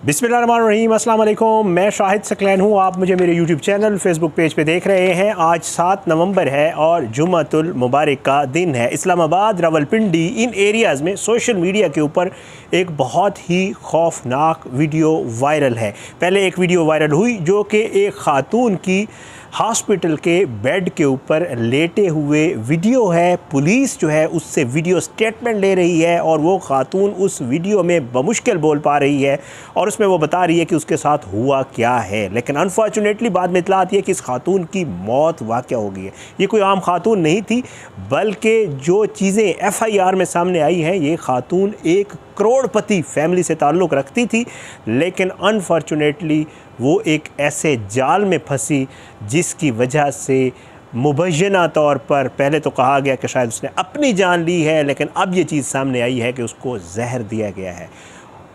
बिस्मिल्लाहिर्रहमानिर्रहीम, अस्सलाम वालेकुम। मैं शाहिद सकलैन हूँ। आप मुझे मेरे यूट्यूब चैनल फेसबुक पेज पे देख रहे हैं। आज 7 नवंबर है और जुम्मतुल मुबारक का दिन है। इस्लामाबाद, रावलपिंडी, इन एरियाज़ में सोशल मीडिया के ऊपर एक बहुत ही खौफनाक वीडियो वायरल है। पहले एक वीडियो वायरल हुई जो कि एक ख़ातून की हॉस्पिटल के बेड के ऊपर लेटे हुए वीडियो है। पुलिस जो है उससे वीडियो स्टेटमेंट ले रही है और वो ख़ातून उस वीडियो में बमुश्किल बोल पा रही है और उसमें वो बता रही है कि उसके साथ हुआ क्या है। लेकिन अनफॉर्चुनेटली बाद में इत्तला आती है कि इस खातून की मौत वाक़या हो गई है। ये कोई आम खातून नहीं थी, बल्कि जो चीज़ें FIR में सामने आई हैं, ये खातून एक करोड़पति फैमिली से ताल्लुक़ रखती थी, लेकिन अनफॉर्चुनेटली वो एक ऐसे जाल में फंसी जिसकी वजह से मुबय्यना तौर पर पहले तो कहा गया कि शायद उसने अपनी जान ली है, लेकिन अब ये चीज़ सामने आई है कि उसको जहर दिया गया है।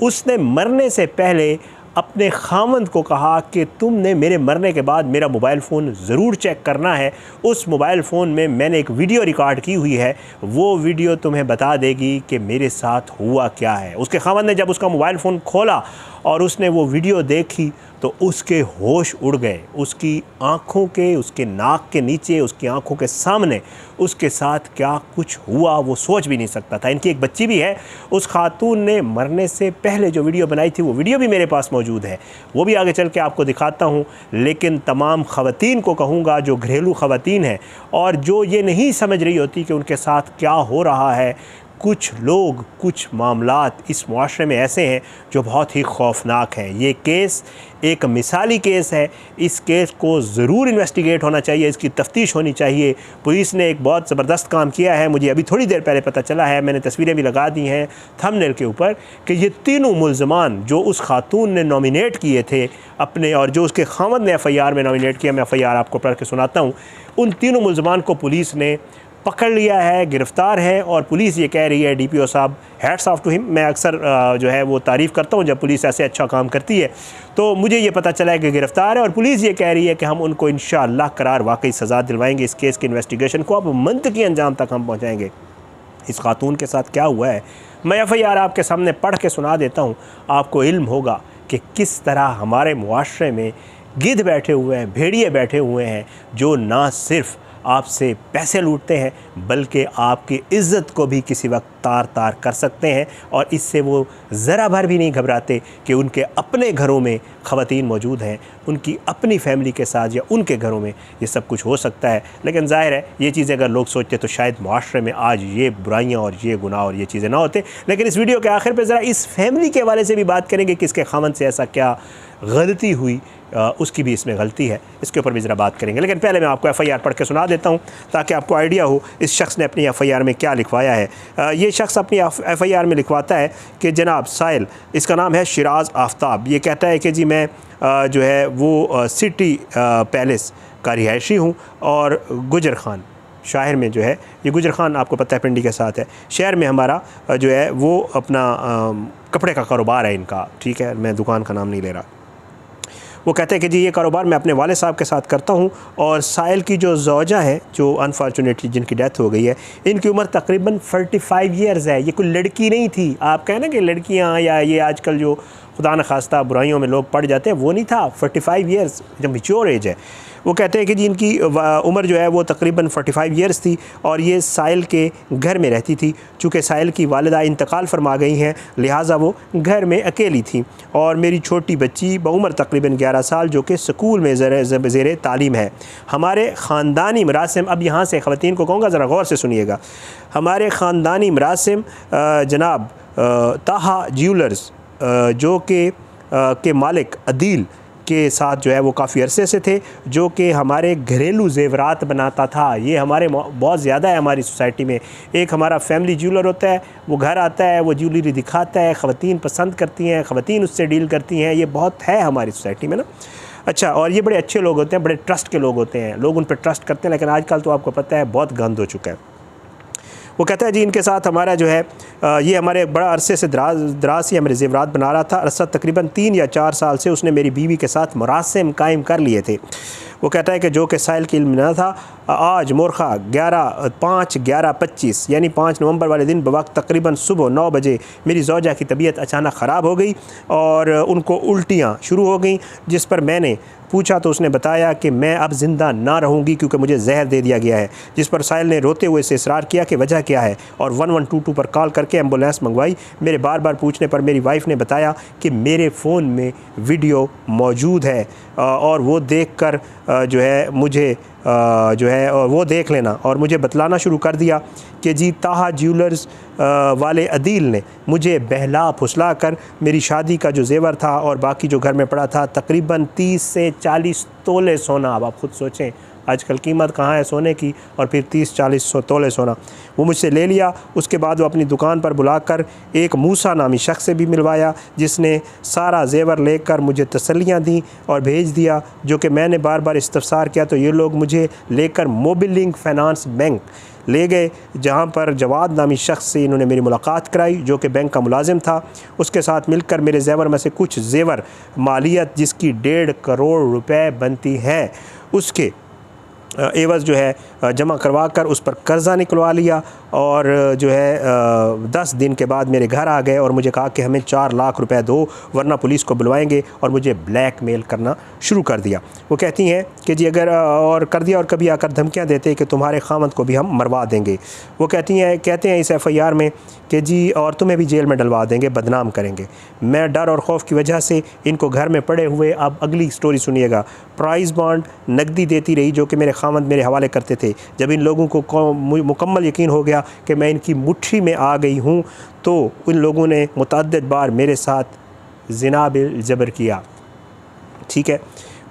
उसने मरने से पहले अपने खामंद को कहा कि तुमने मेरे मरने के बाद मेरा मोबाइल फ़ोन ज़रूर चेक करना है। उस मोबाइल फ़ोन में मैंने एक वीडियो रिकॉर्ड की हुई है, वो वीडियो तुम्हें बता देगी कि मेरे साथ हुआ क्या है। उसके खामंद ने जब उसका मोबाइल फ़ोन खोला और उसने वो वीडियो देखी तो उसके होश उड़ गए। उसकी आँखों के, उसके नाक के नीचे, उसकी आँखों के सामने उसके साथ क्या कुछ हुआ वो सोच भी नहीं सकता था। इनकी एक बच्ची भी है। उस खातून ने मरने से पहले जो वीडियो बनाई थी वो वीडियो भी मेरे पास मौजूद है, वो भी आगे चल के आपको दिखाता हूँ। लेकिन तमाम ख़वातीन को कहूँगा जो घरेलू ख़वातीन हैं और जो ये नहीं समझ रही होती कि उनके साथ क्या हो रहा है, कुछ लोग, कुछ मामलात इस मुआशरे में ऐसे हैं जो बहुत ही खौफनाक हैं। ये केस एक मिसाली केस है। इस केस को ज़रूर इन्वेस्टिगेट होना चाहिए, इसकी तफ्तीश होनी चाहिए। पुलिस ने एक बहुत ज़बरदस्त काम किया है। मुझे अभी थोड़ी देर पहले पता चला है, मैंने तस्वीरें भी लगा दी हैं थंबनेल के ऊपर, कि ये तीनों मुल्ज़मान जो उस खातून ने नॉमिनेट किए थे अपने और जो उसके खामद ने FIR में नॉमिनेट किया, मैं FIR आपको पढ़ के सुनाता हूँ। उन तीनों मुल्ज़मान को पुलिस ने पकड़ लिया है, गिरफ़्तार है और पुलिस ये कह रही है, DPO साहब, हैट्स ऑफ टू हिम। मैं अक्सर जो है वो तारीफ़ करता हूँ जब पुलिस ऐसे अच्छा काम करती है। तो मुझे ये पता चला है कि गिरफ़्तार है और पुलिस ये कह रही है कि हम उनको इंशाअल्लाह करार वाकई सज़ा दिलवाएंगे। इस केस के इन्वेस्टिगेशन को अब मंतकी अंजाम तक हम पहुँचाएँगे। इस खातून के साथ क्या हुआ है मैं FIR आपके सामने पढ़ के सुना देता हूँ। आपको इल्म होगा कि किस तरह हमारे मुआशरे में गिद्ध बैठे हुए हैं, भेड़िए बैठे हुए हैं, जो ना सिर्फ़ आपसे पैसे लूटते हैं बल्कि आपकी इज़्ज़त को भी किसी वक्त तार तार कर सकते हैं। और इससे वो ज़रा भर भी नहीं घबराते कि उनके अपने घरों में ख़वातीन मौजूद हैं, उनकी अपनी फैमिली के साथ या उनके घरों में ये सब कुछ हो सकता है। लेकिन ज़ाहिर है ये चीज़ें अगर लोग सोचते तो शायद मुआशरे में आज ये बुराइयाँ और ये गुनाह और ये चीज़ें ना होते। लेकिन इस वीडियो के आखिर पर ज़रा इस फैमिली के हवाले से भी बात करेंगे कि इसके खामन से ऐसा क्या गलती हुई, उसकी भी इसमें गलती है, इसके ऊपर भी ज़रा बात करेंगे। लेकिन पहले मैं आपको FIR पढ़ के सुना देता हूँ ताकि आपको आइडिया हो इस शख्स ने अपनी FIR में क्या लिखवाया है। ये शख्स अपनी FIR में लिखवाता है कि जनाब साहिल, इसका नाम है शिराज आफ्ताब, ये कहता है कि जी मैं जो है वो सिटी पैलेस का रिहायशी हूँ और गुजर खान शहर में जो है, ये गुजर खान आपको पता है पिंडी के साथ है, शहर में हमारा जो है वो अपना कपड़े का कारोबार है इनका, ठीक है, मैं दुकान का नाम नहीं ले रहा। वो कहते हैं कि जी ये कारोबार मैं अपने वाले साहब के साथ करता हूँ और साहिल की जो ज़ौजा है, जो अनफॉर्चुनेटली जिनकी डेथ हो गई है, इनकी उम्र तकरीबन 45 ईयर्स है। ये कोई लड़की नहीं थी। आप कहें ना कि लड़कियाँ या ये आजकल जो खुदा न खास्ता बुराइयों में लोग पड़ जाते हैं, वो नहीं था। 45 ईयर्स जब मैच्योर एज है। वो कहते हैं कि जी इनकी उम्र जो है वो तकरीबन 45 ईयर्स थी और ये साहिल के घर में रहती थी। चूँकि साहिल की वालिदा इंतकाल फरमा गई हैं, लिहाजा वो घर में अकेली थी और मेरी छोटी बच्ची बउम्र तकरीबन 11 साल जो कि स्कूल में ज़ेर तालीम है। हमारे ख़ानदानी मरासिम, अब यहाँ से ख़वातीन को कहूँगा ज़रा गौर से सुनिएगा, हमारे ख़ानदानी मरासिम जनाब ताहा ज्वेलर्स जो के मालिक अदील के साथ जो है वो काफ़ी अरसे से थे, जो कि हमारे घरेलू ज़ेवरात बनाता था। ये हमारे बहुत ज़्यादा है हमारी सोसाइटी में। एक हमारा फैमिली ज्वेलर होता है, वो घर आता है, वो ज्वेलरी दिखाता है, ख़वातीन पसंद करती हैं, ख़वातीन उससे डील करती हैं। ये बहुत है हमारी सोसाइटी में ना। अच्छा, और ये बड़े अच्छे लोग होते हैं, बड़े ट्रस्ट के लोग होते हैं, लोग उन पर ट्रस्ट करते हैं। लेकिन आजकल तो आपको पता है बहुत गंद हो चुका है। वो कहता है जी इनके साथ हमारा जो है ये हमारे बड़ा अरसे से दराज से हमारे ज़ेवरात बना रहा था। अरसा तकरीबन 3 या 4 साल से उसने मेरी बीवी के साथ मरासिम कायम कर लिए थे। वो कहता है कि जो कि साहिल के इल्म न था। आज मोरखा 5/11/25 यानी 5 नवंबर वाले दिन बवक्त तकरीबन सुबह 9 बजे मेरी ज़ौजा की तबीयत अचानक ख़राब हो गई और उनको उल्टियाँ शुरू हो गई, जिस पर मैंने पूछा तो उसने बताया कि मैं अब ज़िंदा ना रहूँगी क्योंकि मुझे जहर दे दिया गया है। जिस पर साहिल ने रोते हुए से इसरार किया कि वजह क्या है और 1122 पर कॉल करके एम्बुलेंस मंगवाई। मेरे बार बार पूछने पर मेरी वाइफ ने बताया कि मेरे फ़ोन में वीडियो मौजूद है और वो देख कर जो है मुझे जो है और वो देख लेना, और मुझे बतलाना शुरू कर दिया कि जी ताहा ज्वेलर्स वाले अदील ने मुझे बहला फुसला कर मेरी शादी का जो जेवर था और बाकी जो घर में पड़ा था तकरीबन 30 से 40 तोले सोना, अब आप ख़ुद सोचें आजकल कीमत कहाँ है सोने की, और फिर 30-40 तोले सोना वो मुझसे ले लिया। उसके बाद वो अपनी दुकान पर बुलाकर एक मूसा नामी शख्स से भी मिलवाया, जिसने सारा जेवर लेकर मुझे तसल्लियाँ दी और भेज दिया। जो कि मैंने बार बार इस्तफसार किया तो ये लोग मुझे लेकर मोबिलिंग फाइनेंस बैंक ले गए, जहाँ पर जवाद नामी शख्स से इन्होंने मेरी मुलाकात कराई जो कि बैंक का मुलाजिम था। उसके साथ मिलकर मेरे जेवर में से कुछ जेवर मालियत जिसकी 1.5 करोड़ रुपए बनती है उसके एवज़ जो है जमा करवा कर उस पर कर्ज़ा निकलवा लिया, और जो है 10 दिन के बाद मेरे घर आ गए और मुझे कहा कि हमें 4 लाख रुपए दो वरना पुलिस को बुलवाएंगे, और मुझे ब्लैकमेल करना शुरू कर दिया। वो कहती हैं कि जी अगर और कर दिया और कभी आकर धमकियां देते कि तुम्हारे खामद को भी हम मरवा देंगे। वो कहते हैं इस FIR में कि जी और तुम्हें भी जेल में डलवा देंगे, बदनाम करेंगे। मैं डर और खौफ की वजह से इनको घर में पड़े हुए, अब अगली स्टोरी सुनिएगा, प्राइज़ बॉन्ड नकदी देती रही जो कि मेरे खामद मेरे हवाले करते थे। जब इन लोगों को मुकम्मल यकीन हो गया कि मैं इनकी मुट्ठी में आ गई हूँ तो उन लोगों ने मुतअद्दिद बार मेरे साथ ज़िना बिल ज़बर किया। ठीक है,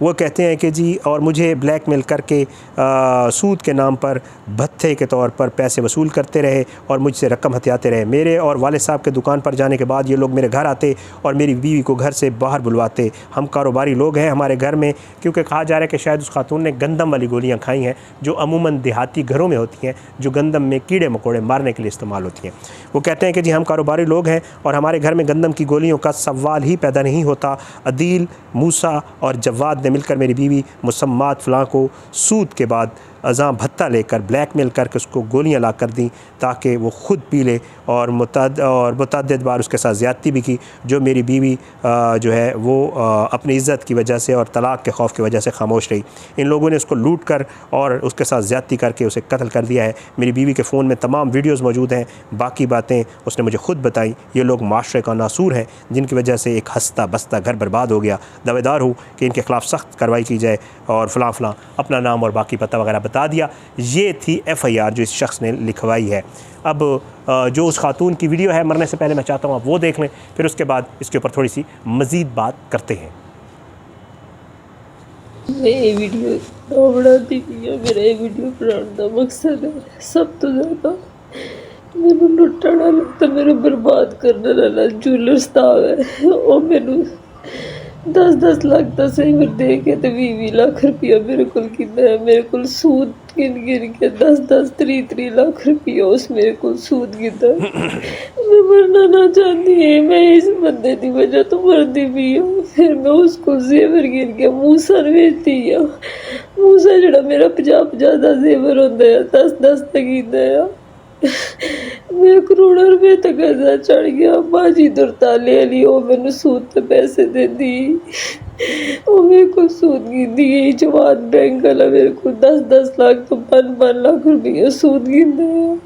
वो कहते हैं कि जी और मुझे ब्लैकमेल करके सूद के नाम पर भत्ते के तौर पर पैसे वसूल करते रहे और मुझसे रकम हथियाते रहे। मेरे और वालिद साहब के दुकान पर जाने के बाद ये लोग मेरे घर आते और मेरी बीवी को घर से बाहर बुलवाते। हम कारोबारी लोग हैं, हमारे घर में क्योंकि कहा जा रहा है कि शायद उस खातून ने गंदम वाली गोलियाँ खाई हैं जो अमूमन देहाती घरों में होती हैं, जो गंदम में कीड़े मकोड़े मारने के लिए इस्तेमाल होती हैं। वो कहते हैं कि जी हम कारोबारी लोग हैं और हमारे घर में गंदम की गोलियों का सवाल ही पैदा नहीं होता। अदील, मूसा और जवाद ने मिलकर मेरी बीवी मुसम्मात फ़लाँ को सूद के बाद अज़ां भत्ता लेकर ब्लैकमेल करके उसको गोलियां ला कर दी ताकि वो ख़ुद पी ले, और मुतअद्दिद बार उसके साथ ज़्यादती भी की। जो मेरी बीवी जो है वो अपनी इज़्ज़त की वजह से और तलाक़ के खौफ की वजह से खामोश रही। इन लोगों ने उसको लूट कर और उसके साथ ज़्यादती करके उसे कत्ल कर दिया है। मेरी बीवी के फ़ोन में तमाम वीडियोज़ मौजूद हैं, बाकी बातें उसने मुझे ख़ुद बताई। ये लोग माशरे का नासूर हैं जिनकी वजह से एक हंसता बसता घर बर्बाद हो गया। दावेदार हूँ कि इनके ख़िलाफ़ सख्त कार्रवाई की जाए और फ़लाँ अपना नाम और बाकी पता वगैरह बता दिया। ये थी FIR जो इस शख्स ने लिखवाई है। अब जो उस खातून की वीडियो है मरने से पहले मैं चाहता हूँ आप वो देख लें, फिर उसके बाद इसके ऊपर थोड़ी सी मज़ीद बात करते हैं। मैं ये वीडियो बनाती पई, मेरा ये वीडियो बनाने का मकसद है सब तो ज़्यादा मैनू लुट्टण वाला ते मेरे बर्बाद करने वाला ज्वेलर्स दा है। वो मैनू 10-10 लाख का जेवर दे के ते 20-20 लाख रुपया मेरे को कीता है। मेरे को सूद गिन के 10-10 3-3 लाख रुपया उस मेरे को सूद कीता। मैं मरना ना चाहती है, मैं इस बंदे की वजह तो मरती भी हूँ। फिर मैं उसको जेवर गिन के मूसा बेचती हूँ। मूसा जड़ा मेरा 50-50 का जेवर होता है 10-10 तक कीता है। मैं करोड़ों रुपए तक कर्जा चढ़ गया। बाजी दुरताले वाली वो मैनू सूद पे पैसे देती, वो मेरे को सूद गिनती है। जवाद बैंक वाला मेरे को 10-10 लाख तो 5-5 लाख रुपये सूद गिनता है।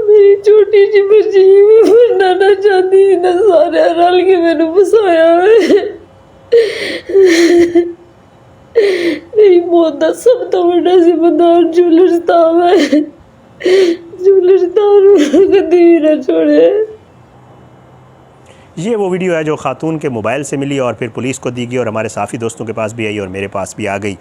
मेरी छोटी सी बच्ची मरना ना चाहती, ना सारे रल के मैनू फसाया है। मेरी मौत का सब तो बड़ा जिम्मेदार ज्वेलर्स था। मैं ज्वेलर्स कभी ना छोड़े। ये वो वीडियो है जो ख़ातून के मोबाइल से मिली और फिर पुलिस को दी गई और हमारे साफ़ी दोस्तों के पास भी आई और मेरे पास भी आ गई।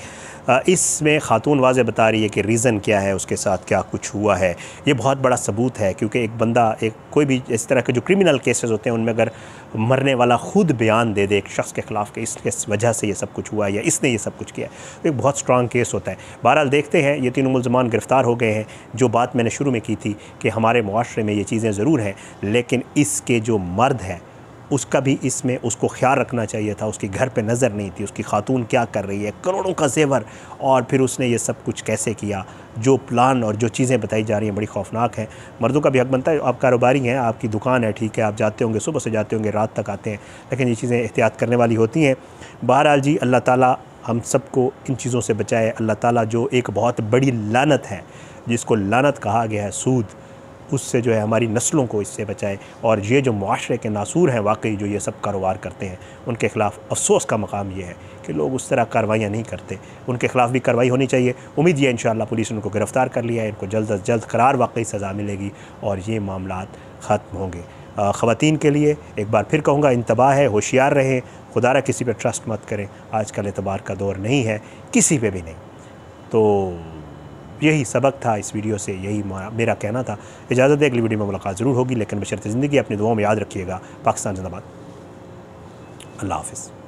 इसमें ख़ातून वाज़े बता रही है कि रीज़न क्या है, उसके साथ क्या कुछ हुआ है। ये बहुत बड़ा सबूत है क्योंकि एक बंदा कोई भी इस तरह के जो क्रिमिनल केसेस होते हैं उनमें अगर मरने वाला ख़ुद बयान दे दे एक शख्स के ख़िलाफ़ कि इसके वजह से ये सब कुछ हुआ है या इसने ये सब कुछ किया है, तो एक बहुत स्ट्रॉन्ग केस होता है। बहरहाल देखते हैं, ये तीनों मुल्ज़मान गिरफ़्तार हो गए हैं। जो बात मैंने शुरू में की थी कि हमारे मुआशरे में ये चीज़ें ज़रूर हैं, लेकिन इसके जो मर्द हैं उसका भी इसमें उसको ख्याल रखना चाहिए था। उसके घर पे नज़र नहीं थी, उसकी खातून क्या कर रही है, करोड़ों का जेवर, और फिर उसने ये सब कुछ कैसे किया। जो प्लान और जो चीज़ें बताई जा रही हैं बड़ी खौफनाक हैं। मर्दों का भी हक बनता है, आप कारोबारी हैं, आपकी दुकान है, ठीक है, आप जाते होंगे, सुबह से जाते होंगे, रात तक आते हैं, लेकिन ये चीज़ें एहतियात करने वाली होती हैं। बहरहाल जी, अल्लाह ताला हम सबको इन चीज़ों से बचाए। अल्लाह ताला जो एक बहुत बड़ी लानत है, जिसको लानत कहा गया है, सूद, उससे जो है हमारी नस्लों को इससे बचाए। और ये जो मुआशरे के नासूर हैं वाकई, जो ये सब कारोबार करते हैं, उनके ख़िलाफ़ अफसोस का मकाम ये है कि लोग उस तरह कार्रवाइयाँ नहीं करते। उनके ख़िलाफ़ भी कार्रवाई होनी चाहिए। उम्मीद ये इंशाअल्लाह पुलिस ने उनको गिरफ़्तार कर लिया है, इनको जल्द अज जल्द करार वाकई सज़ा मिलेगी और ये मामलात ख़त्म होंगे। ख़वातीन के लिए एक बार फिर कहूँगा, इंतबाह है, होशियार रहें, खुदा र किसी पर ट्रस्ट मत करें। आजकल एतबार का दौर नहीं है, किसी पे भी नहीं। तो यही सबक था इस वीडियो से, यही मेरा कहना था। इजाज़त है, अगली वीडियो में मुलाकात ज़रूर होगी, लेकिन बशर्ते ज़िंदगी अपनी दुआओं में याद रखिएगा। पाकिस्तान जिंदाबाद। अल्लाह हाफ़िज़।